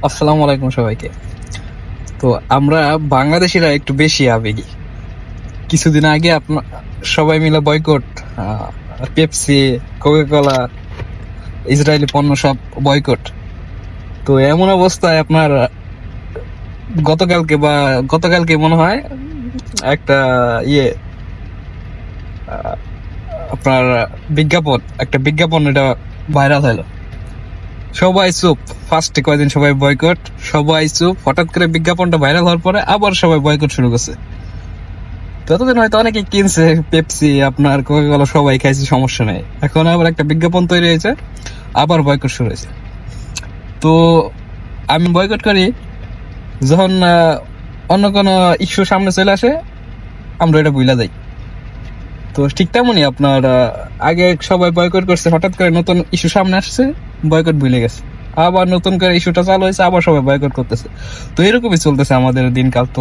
আসসালামু আলাইকুম সবাইকে। তো আমরা বাংলাদেশিরা একটু বেশি আবেগী। কিছুদিন আগে আপনার সবাই মিলে বয়কট, পেপসি, কোকা-কোলা, ইসরায়েলি পণ্য সব বয়কট। তো এমন অবস্থায় আপনার গতকালকে মনে হয় একটা ইয়ে আহ, আপনার একটা বিজ্ঞাপন এটা ভাইরাল হলো। সবাই চুপ, ফার্স্টে কয়দিন সবাই বয়কট, সবাই চুপ। হঠাৎ করে বিজ্ঞাপনটা ভাইরাল হওয়ার পরে আবার সবাই বয়কট শুরু করছে। ততদিন হয়তো অনেকে কিনছে পেপসি, আপনার কোকা-কোলা সবাই খাইছে, সমস্যা নেই। এখন আবার একটা বিজ্ঞাপন তৈরি হয়েছে, আবার বয়কট শুরু হয়েছে। তো আমি বয়কট করি যখন অন্য কোনো ইস্যু সামনে চলে আসে, আমরা এটা ভুলা যাই। তো ঠিক তেমনই আপনার আগে সবাই বয়কট করছে, হঠাৎ করে নতুন ইস্যু সামনে আসছে, বয়কট ভুলে গেছে। আবার নতুন করে ইস্যুটা চালু হয়েছে, আবার সবাই বয়কট করতেছে। তো এরকমই চলতেছে আমাদের দিনকাল। তো